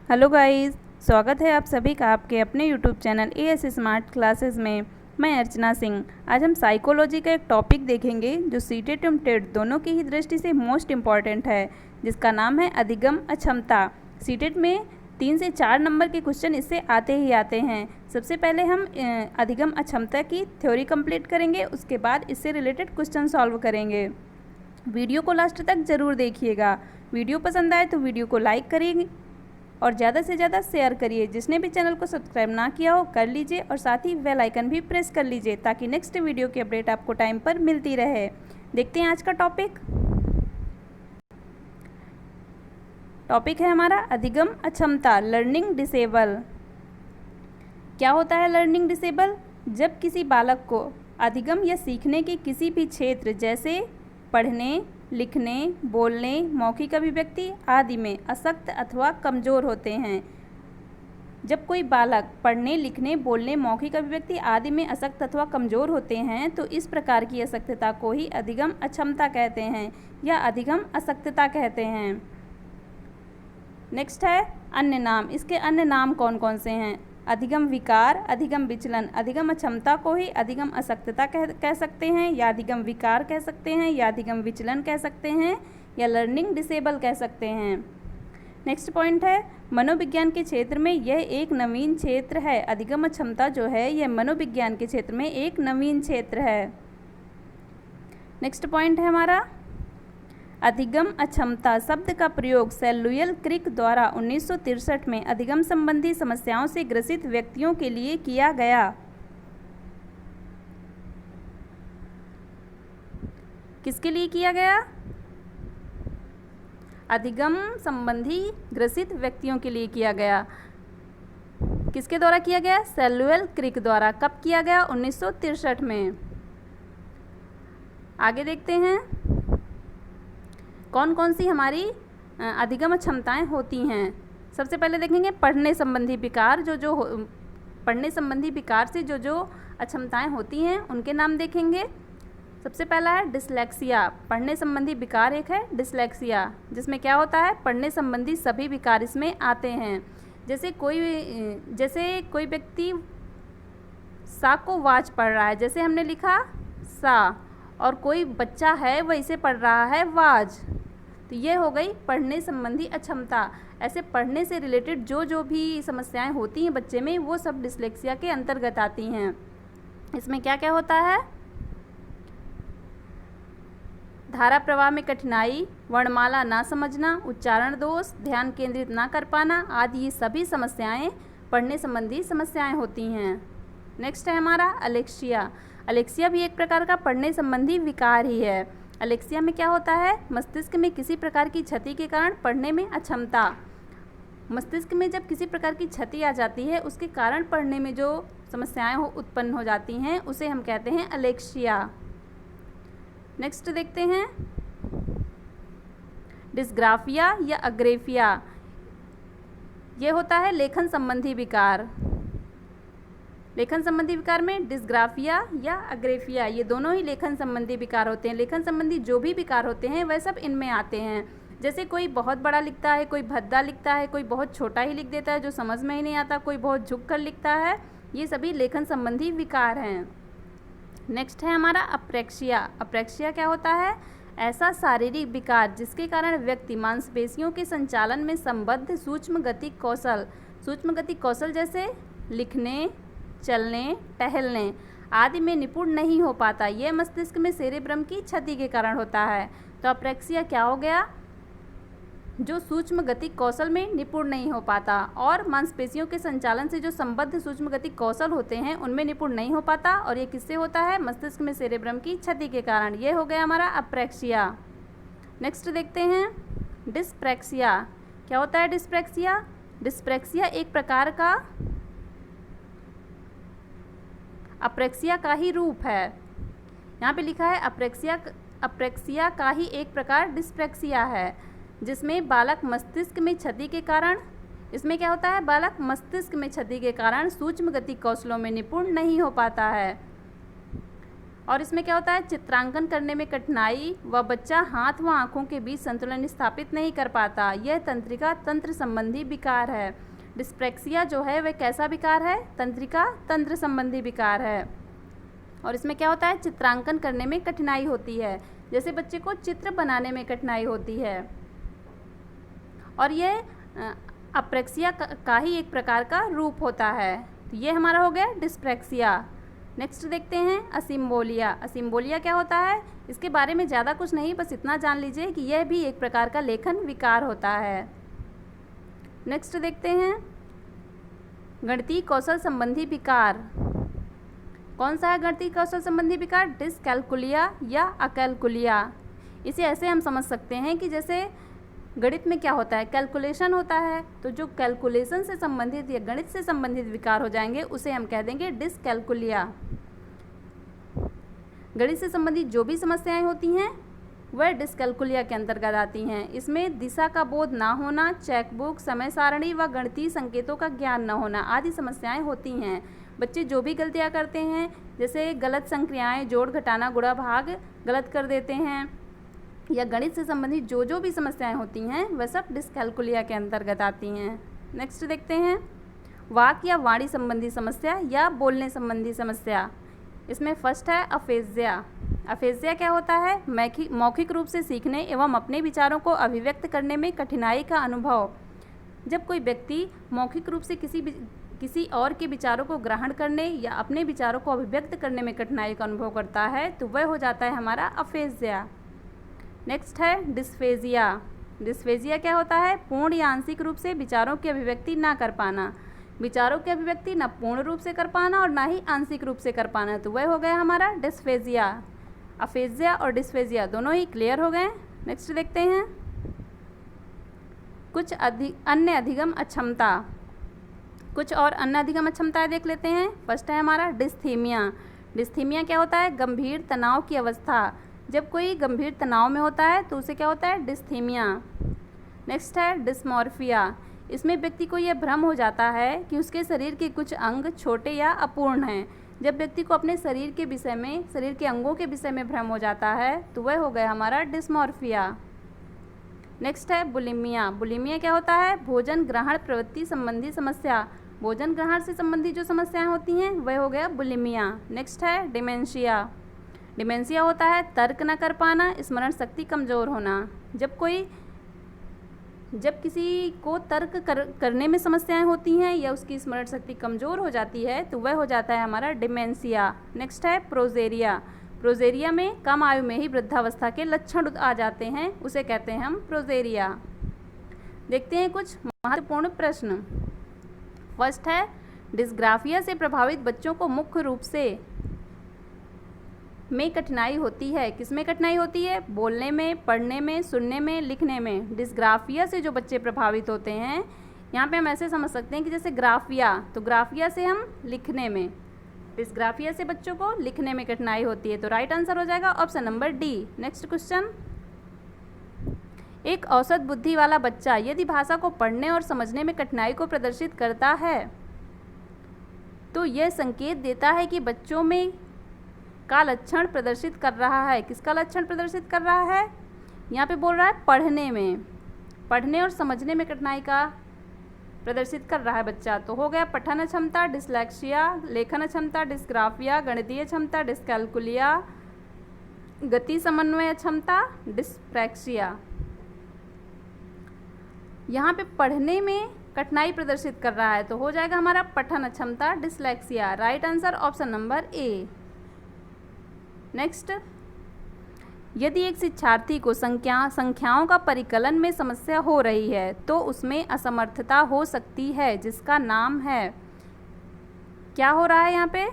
Hello guys, स्वागत है आप सभी का आपके अपने YouTube channel as smart classes में। मैं अर्चना सिंह। आज हम साइकोलॉजी का एक टॉपिक देखेंगे जो सीटेट एवं टेट दोनों की ही दृष्टि से मोस्ट इम्पॉर्टेंट है, जिसका नाम है अधिगम अक्षमता। सीटेट में 3 से 4 नंबर के क्वेश्चन इससे आते ही आते हैं। सबसे पहले हम अधिगम अक्षमता की थ्योरी कंप्लीट करेंगे, उसके बाद इससे रिलेटेड क्वेश्चन सॉल्व करेंगे। वीडियो को लास्ट तक ज़रूर देखिएगा। वीडियो पसंद आए तो वीडियो को लाइक करिए और ज़्यादा से ज़्यादा शेयर करिए। जिसने भी चैनल को सब्सक्राइब ना किया हो कर लीजिए और साथ ही बेल आइकन भी प्रेस कर लीजिए ताकि नेक्स्ट वीडियो की अपडेट आपको टाइम पर मिलती रहे। देखते हैं आज का टॉपिक है हमारा अधिगम अक्षमता, लर्निंग डिसेबल। क्या होता है लर्निंग डिसेबल? जब किसी बालक को अधिगम या सीखने के किसी भी क्षेत्र जैसे पढ़ने, लिखने, बोलने, मौखिक अभिव्यक्ति आदि में अशक्त अथवा कमज़ोर होते हैं। जब कोई बालक पढ़ने, लिखने, बोलने, मौखिक अभिव्यक्ति आदि में अशक्त अथवा कमज़ोर होते हैं तो इस प्रकार की अशक्तता को ही अधिगम अक्षमता कहते हैं या अधिगम अशक्तता कहते हैं। नेक्स्ट है अन्य नाम। इसके अन्य नाम कौन कौन से हैं? अधिगम विकार, अधिगम विचलन। अधिगम अक्षमता को ही अधिगम अशक्तता कह सकते हैं या अधिगम विकार कह सकते हैं या अधिगम विचलन कह सकते हैं या लर्निंग डिसेबल कह सकते हैं। नेक्स्ट पॉइंट है मनोविज्ञान के क्षेत्र में यह एक नवीन क्षेत्र है। अधिगम अक्षमता जो है यह मनोविज्ञान के क्षेत्र में एक नवीन क्षेत्र है। नेक्स्ट पॉइंट है हमारा अधिगम अक्षमता शब्द का प्रयोग सैमुअल क्रिक द्वारा 1963 में अधिगम संबंधी समस्याओं से ग्रसित व्यक्तियों के लिए किया गया। किसके लिए किया गया? अधिगम संबंधी ग्रसित व्यक्तियों के लिए किया गया। किसके द्वारा किया गया? सैमुअल क्रिक द्वारा। कब किया गया? 1963 में। आगे देखते हैं कौन कौन सी हमारी अधिगम क्षमताएँ होती हैं। सबसे पहले देखेंगे पढ़ने संबंधी विकार। पढ़ने संबंधी विकार से जो अक्षमताएँ होती हैं उनके नाम देखेंगे। सबसे पहला है डिसलेक्सिया। पढ़ने संबंधी विकार एक है डिसलेक्सिया, जिसमें क्या होता है पढ़ने संबंधी सभी विकार इसमें आते हैं। जैसे कोई व्यक्ति सा को वाच पढ़ रहा है, जैसे हमने लिखा सा, और कोई बच्चा है वह इसे पढ़ रहा है वाज, तो ये हो गई पढ़ने संबंधी अक्षमता। ऐसे पढ़ने से रिलेटेड जो भी समस्याएं होती हैं बच्चे में वो सब डिसलेक्सिया के अंतर्गत आती हैं। इसमें क्या क्या होता है? धारा प्रवाह में कठिनाई, वर्णमाला ना समझना, उच्चारण दोष, ध्यान केंद्रित ना कर पाना आदि ये सभी समस्याएं पढ़ने संबंधी समस्याएं होती हैं। नेक्स्ट है हमारा अलेक्सिया। अलेक्सिया भी एक प्रकार का पढ़ने संबंधी विकार ही है। अलेक्सिया में क्या होता है? मस्तिष्क में किसी प्रकार की क्षति के कारण पढ़ने में अक्षमता। मस्तिष्क में जब किसी प्रकार की क्षति आ जाती है उसके कारण पढ़ने में जो समस्याएं उत्पन्न हो जाती हैं उसे हम कहते हैं अलेक्सिया। नेक्स्ट देखते हैं डिस्ग्राफिया या अग्रेफिया। ये होता है लेखन संबंधी विकार। लेखन संबंधी विकार में डिस्ग्राफिया या अग्रेफिया ये दोनों ही लेखन संबंधी विकार होते हैं। लेखन संबंधी जो भी विकार होते हैं वह सब इनमें आते हैं। जैसे कोई बहुत बड़ा लिखता है, कोई भद्दा लिखता है, कोई बहुत छोटा ही लिख देता है जो समझ में ही नहीं आता, कोई बहुत झुक कर लिखता है, ये सभी लेखन संबंधी विकार हैं। नेक्स्ट है हमारा अप्रेक्सिया। अप्रेक्सिया क्या होता है? ऐसा शारीरिक विकार जिसके कारण व्यक्ति मांसपेशियों के संचालन में संबद्ध सूक्ष्म गति कौशल जैसे लिखने, चलने, टहलने आदि में निपुण नहीं हो पाता। यह मस्तिष्क में सेरेब्रम की क्षति के कारण होता है। तो अप्रेक्सिया क्या हो गया? जो सूक्ष्म गति कौशल में निपुण नहीं हो पाता और मांसपेशियों के संचालन से जो संबद्ध सूक्ष्म गति कौशल होते हैं उनमें निपुण नहीं हो पाता, और ये किससे होता है? मस्तिष्क में सेरेब्रम की क्षति के कारण। ये हो गया हमारा अप्रेक्सिया। नेक्स्ट देखते हैं डिस्प्रैक्सिया। क्या होता है डिस्प्रैक्सिया? डिस्प्रैक्सिया एक प्रकार का अप्रेक्सिया का ही रूप है। यहाँ पे लिखा है अप्रेक्सिया का ही एक प्रकार डिस्प्रैक्सिया है, जिसमें बालक मस्तिष्क में क्षति के कारण, इसमें क्या होता है? बालक मस्तिष्क में क्षति के कारण सूक्ष्म गति कौशलों में निपुण नहीं हो पाता है। और इसमें क्या होता है, चित्रांकन करने में कठिनाई व बच्चा हाथ व आँखों के बीच संतुलन स्थापित नहीं कर पाता, यह तंत्रिका तंत्र संबंधी विकार है। डिस्प्रेक्सिया जो है वह कैसा विकार है, तंत्रिका तंत्र संबंधी विकार है। और इसमें क्या होता है, चित्रांकन करने में कठिनाई होती है, जैसे बच्चे को चित्र बनाने में कठिनाई होती है। और ये अप्रेक्सिया का ही एक प्रकार का रूप होता है। तो ये हमारा हो गया डिस्प्रेक्सिया। नेक्स्ट देखते हैं असिम्बोलिया। असिम्बोलिया क्या होता है, इसके बारे में ज़्यादा कुछ नहीं, बस इतना जान लीजिए कि यह भी एक प्रकार का लेखन विकार होता है। नेक्स्ट देखते हैं गणितीय कौशल संबंधी विकार। कौन सा है गणितीय कौशल संबंधी विकार, डिसकैलकुलिया या अकैलकुलिया। इसे ऐसे हम समझ सकते हैं कि जैसे गणित में क्या होता है, कैलकुलेशन होता है, तो जो कैलकुलेशन से संबंधित या गणित से संबंधित विकार हो जाएंगे उसे हम कह देंगे डिसकैलकुलिया। गणित से संबंधित जो भी समस्याएं होती हैं वह डिसकैलकुलिया के अंतर्गत आती हैं। इसमें दिशा का बोध ना होना, चेकबुक, समय सारणी व गणितीय संकेतों का ज्ञान न होना आदि समस्याएं होती हैं। बच्चे जो भी गलतियां करते हैं, जैसे गलत संक्रियाएं, जोड़ घटाना गुणा भाग गलत कर देते हैं, या गणित से संबंधित जो भी समस्याएं होती हैं वह सब डिसकैलकुलिया के अंतर्गत आती हैं। नेक्स्ट देखते हैं वाक या वाणी संबंधी समस्या या बोलने संबंधी समस्या। इसमें फर्स्ट है अफेजिया। अफेजिया क्या होता है, मौखिक रूप से सीखने एवं अपने विचारों को अभिव्यक्त करने में कठिनाई का अनुभव। जब कोई व्यक्ति मौखिक रूप से किसी और के विचारों को ग्रहण करने या अपने विचारों को अभिव्यक्त करने में कठिनाई का अनुभव करता है तो वह हो जाता है हमारा अफेजिया। नेक्स्ट है डिस्फेजिया। डिस्फेजिया क्या होता है, पूर्ण या आंशिक रूप से विचारों की अभिव्यक्ति ना कर पाना। विचारों की अभिव्यक्ति ना पूर्ण रूप से कर पाना और ना ही आंशिक रूप से कर पाना, तो वह हो गया हमारा डिस्फेजिया। अफेजिया और डिस्फेजिया दोनों ही क्लियर हो गए। नेक्स्ट देखते हैं कुछ अन्य अधिगम अक्षमता। कुछ और अन्य अधिगम अक्षमताएं देख लेते हैं। फर्स्ट है हमारा डिस्थीमिया। डिस्थीमिया क्या होता है, गंभीर तनाव की अवस्था। जब कोई गंभीर तनाव में होता है तो उसे क्या होता है, डिस्थीमिया। नेक्स्ट है डिस्मॉर्फिया। इसमें व्यक्ति को यह भ्रम हो जाता है कि उसके शरीर के कुछ अंग छोटे या अपूर्ण हैं। जब व्यक्ति को अपने शरीर के विषय में, शरीर के अंगों के विषय में भ्रम हो जाता है तो वह हो गया हमारा डिस्मॉर्फिया। नेक्स्ट है बुलिमिया। बुलिमिया क्या होता है, भोजन ग्रहण प्रवृत्ति संबंधी समस्या। भोजन ग्रहण से संबंधित जो समस्याएं होती हैं वह हो गया बुलिमिया। नेक्स्ट है डिमेंशिया। डिमेंशिया होता है तर्क न कर पाना, स्मरण शक्ति कमज़ोर होना। जब किसी को तर्क करने में समस्याएं होती हैं या उसकी स्मरण शक्ति कमज़ोर हो जाती है तो वह हो जाता है हमारा डिमेंशिया। नेक्स्ट है प्रोजेरिया। प्रोजेरिया में कम आयु में ही वृद्धावस्था के लक्षण आ जाते हैं, उसे कहते हैं हम प्रोजेरिया। देखते हैं कुछ महत्वपूर्ण प्रश्न। फर्स्ट है डिस्ग्राफिया से प्रभावित बच्चों को मुख्य रूप से में कठिनाई होती है। किसमें कठिनाई होती है, बोलने में, पढ़ने में, सुनने में, लिखने में। डिस्ग्राफिया से जो बच्चे प्रभावित होते हैं, यहाँ पे हम ऐसे समझ सकते हैं कि जैसे ग्राफिया, तो ग्राफिया से हम लिखने में, डिस्ग्राफिया से बच्चों को लिखने में कठिनाई होती है, तो राइट आंसर हो जाएगा option number D. Next question, एक औसत बुद्धि वाला बच्चा यदि भाषा को पढ़ने और समझने में कठिनाई को प्रदर्शित करता है तो यह संकेत देता है कि बच्चों में का लक्षण प्रदर्शित कर रहा है। किसका लक्षण प्रदर्शित कर रहा है, यहाँ पे बोल रहा है पढ़ने में, पढ़ने और समझने में कठिनाई का प्रदर्शित कर रहा है बच्चा। तो हो गया पठन क्षमता डिस्लेक्सिया, लेखन क्षमता डिस्ग्राफिया, गणितीय क्षमता डिस्कैलकुलिया, गति समन्वय क्षमता डिस्प्रैक्सिया। यहाँ पे पढ़ने में कठिनाई प्रदर्शित कर रहा है तो हो जाएगा हमारा पठन क्षमता dyslexia. Right answer option number A. Next, यदि एक शिक्षार्थी को संख्याओं का परिकलन में समस्या हो रही है तो उसमें असमर्थता हो सकती है जिसका नाम है, क्या हो रहा है यहाँ पे,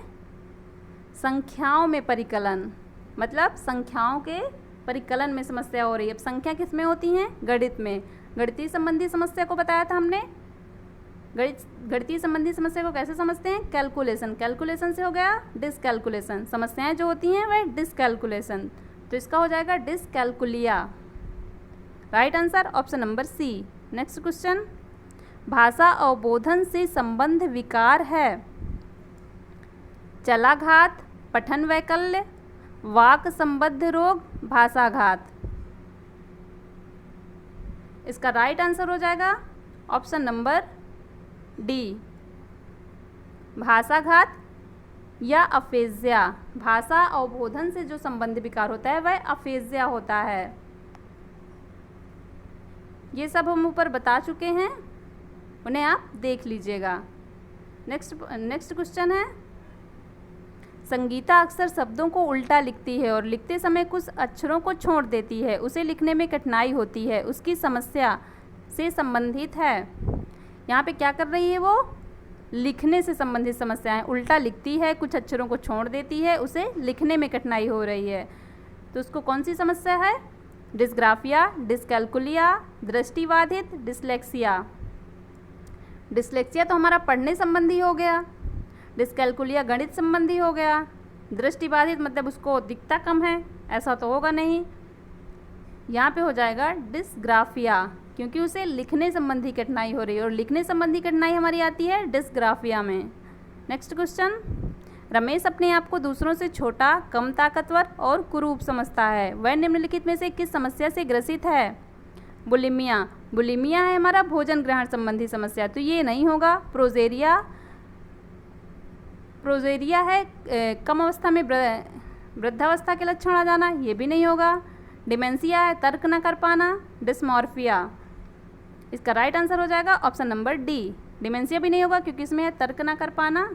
संख्याओं में परिकलन, मतलब संख्याओं के परिकलन में समस्या हो रही है। अब संख्या किस में होती हैं, गणित में। गणितीय संबंधी समस्या को बताया था हमने। गणितीय संबंधी समस्या को कैसे समझते हैं, कैलकुलेशन, कैलकुलेशन से हो गया डिसकैलकुलेशन। समस्याएं जो होती हैं वह डिसकैलकुलेशन, तो इसका हो जाएगा dyscalculia. Right answer option number C. Next question, भाषा अवबोधन से संबंध विकार है, चलाघात, पठन वैकल्य, वाक संबद्ध रोग, भाषाघात। इसका राइट आंसर हो जाएगा ऑप्शन नंबर डी, भाषाघात या अफेजिया। भाषा अवबोधन से जो संबंधित विकार होता है वह अफेजिया होता है। ये सब हम ऊपर बता चुके हैं, उन्हें आप देख लीजिएगा। नेक्स्ट क्वेश्चन है, संगीता अक्सर शब्दों को उल्टा लिखती है और लिखते समय कुछ अक्षरों को छोड़ देती है, उसे लिखने में कठिनाई होती है, उसकी समस्या से संबंधित है। यहाँ पे क्या कर रही है वो? लिखने से संबंधित समस्याएं, उल्टा लिखती है, कुछ अक्षरों को छोड़ देती है, उसे लिखने में कठिनाई हो रही है। तो उसको कौन सी समस्या है? डिस्ग्राफिया, डिस्कैल्कुलिया, दृष्टिबाधित, डिसलेक्सिया। डिसलेक्सिया तो हमारा पढ़ने संबंधी हो गया, डिस्कैल्कुलिया गणित संबंधी हो गया, दृष्टिबाधित मतलब उसको दिखता कम है, ऐसा तो होगा नहीं। यहाँ पे हो जाएगा डिस्ग्राफिया, क्योंकि उसे लिखने संबंधी कठिनाई हो रही है और लिखने संबंधी कठिनाई हमारी आती है डिस्ग्राफिया में। नेक्स्ट क्वेश्चन, रमेश अपने आप को दूसरों से छोटा, कम ताकतवर और कुरूप समझता है, वह निम्नलिखित में से किस समस्या से ग्रसित है? बुलिमिया। बुलिमिया है हमारा भोजन ग्रहण संबंधी समस्या, तो ये नहीं होगा। प्रोजेरिया है कम अवस्था में वृद्धावस्था के लक्षण आ जाना, ये भी नहीं होगा। डिमेंशिया है तर्क न कर पाना, डिस्मॉर्फिया। इसका राइट आंसर हो जाएगा ऑप्शन नंबर डी, डिमेंशिया भी नहीं होगा क्योंकि इसमें है तर्क न कर पाना।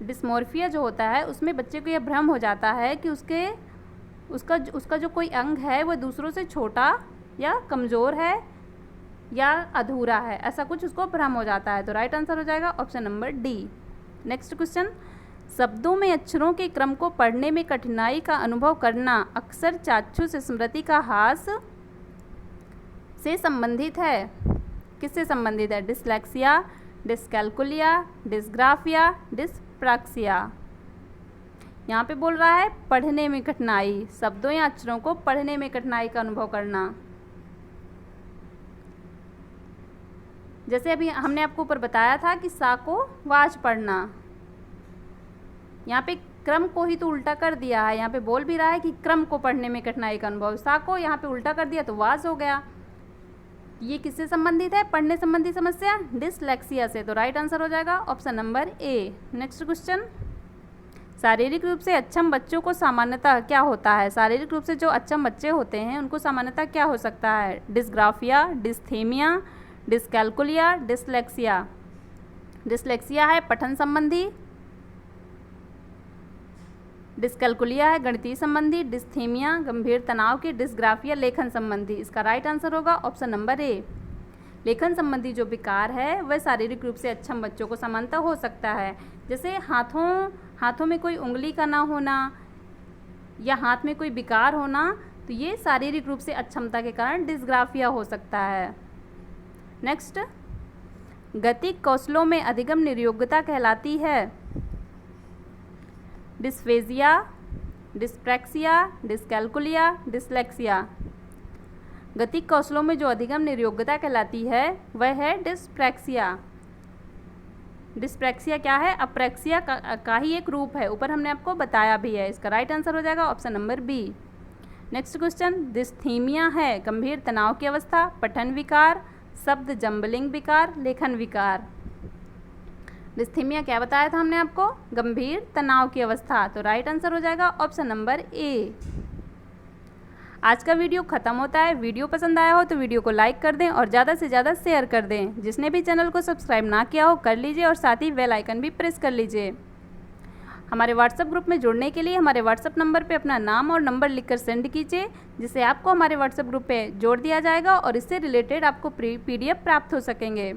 डिस्मॉर्फिया जो होता है उसमें बच्चे को यह भ्रम हो जाता है कि उसका जो कोई अंग है वह दूसरों से छोटा या कमज़ोर है या अधूरा है, ऐसा कुछ उसको भ्रम हो जाता है। तो राइट आंसर हो जाएगा option number D. Next question, शब्दों में अक्षरों के क्रम को पढ़ने में कठिनाई का अनुभव करना अक्सर चाक्षुष स्मृति का ह्रास से संबंधित है। किससे संबंधित है? Dyslexia, dyscalculia, dysgraphia, dyspraxia. यहाँ पे बोल रहा है पढ़ने में कठिनाई, शब्दों या अक्षरों को पढ़ने में कठिनाई का अनुभव करना। जैसे अभी हमने आपको ऊपर बताया था कि सा को वाज पढ़ना, यहाँ पे क्रम को ही तो उल्टा कर दिया है। यहाँ पे बोल भी रहा है कि क्रम को पढ़ने में कठिनाई का अनुभव, सा को यहाँ पे उल्टा कर दिया तो वाज हो गया। ये किससे संबंधित है? पढ़ने संबंधी समस्या, डिसलेक्सिया से। तो राइट आंसर हो जाएगा option number A. Next question, शारीरिक रूप से अक्षम बच्चों को सामान्यतः क्या होता है? शारीरिक रूप से जो अक्षम बच्चे होते हैं उनको सामान्यतः क्या हो सकता है? Dysgraphia, dysthymia, dyscalculia, dyslexia. Dyslexia है पठन संबंधी, डिस्कैल्कुलिया है गणितीय संबंधी, डिस्थेमिया गंभीर तनाव की, डिस्ग्राफिया लेखन संबंधी। इसका राइट आंसर होगा ऑप्शन नंबर ए। लेखन संबंधी जो विकार है वह शारीरिक रूप से अक्षम बच्चों को सामान्यतः हो सकता है। जैसे हाथों में कोई उंगली का ना होना या हाथ में कोई विकार होना, तो ये शारीरिक रूप से अक्षमता के कारण डिस्ग्राफिया हो सकता है। नेक्स्ट, गतिक कौशलों में अधिगम निर्योग्यता कहलाती है। Dysphagia, dyspraxia, dyscalculia, dyslexia. गतिक कौशलों में जो अधिगम निर्योग्यता कहलाती है वह है डिस्प्रैक्सिया। डिस्प्रैक्सिया क्या है? अप्रैक्सिया का ही एक रूप है, ऊपर हमने आपको बताया भी है। इसका राइट आंसर हो जाएगा option number B. Next question, dysthymia है गंभीर तनाव की अवस्था, पठन विकार, शब्द जम्बलिंग विकार, लेखन विकार। डिस्थीमिया क्या बताया था हमने आपको? गंभीर तनाव की अवस्था। तो राइट आंसर हो जाएगा ऑप्शन नंबर ए। आज का वीडियो ख़त्म होता है। वीडियो पसंद आया हो तो वीडियो को लाइक कर दें और ज़्यादा से ज़्यादा शेयर कर दें। जिसने भी चैनल को सब्सक्राइब ना किया हो कर लीजिए और साथ ही बेल आइकन भी प्रेस कर लीजिए। हमारे व्हाट्सएप ग्रुप में जुड़ने के लिए हमारे व्हाट्सएप नंबर पे अपना नाम और नंबर लिखकर सेंड कीजिए, जिससे आपको हमारे व्हाट्सएप ग्रुप पे जोड़ दिया जाएगा और इससे रिलेटेड आपको PDF प्राप्त हो सकेंगे।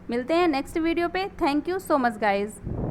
मिलते हैं नेक्स्ट वीडियो पे। Thank you so much guys.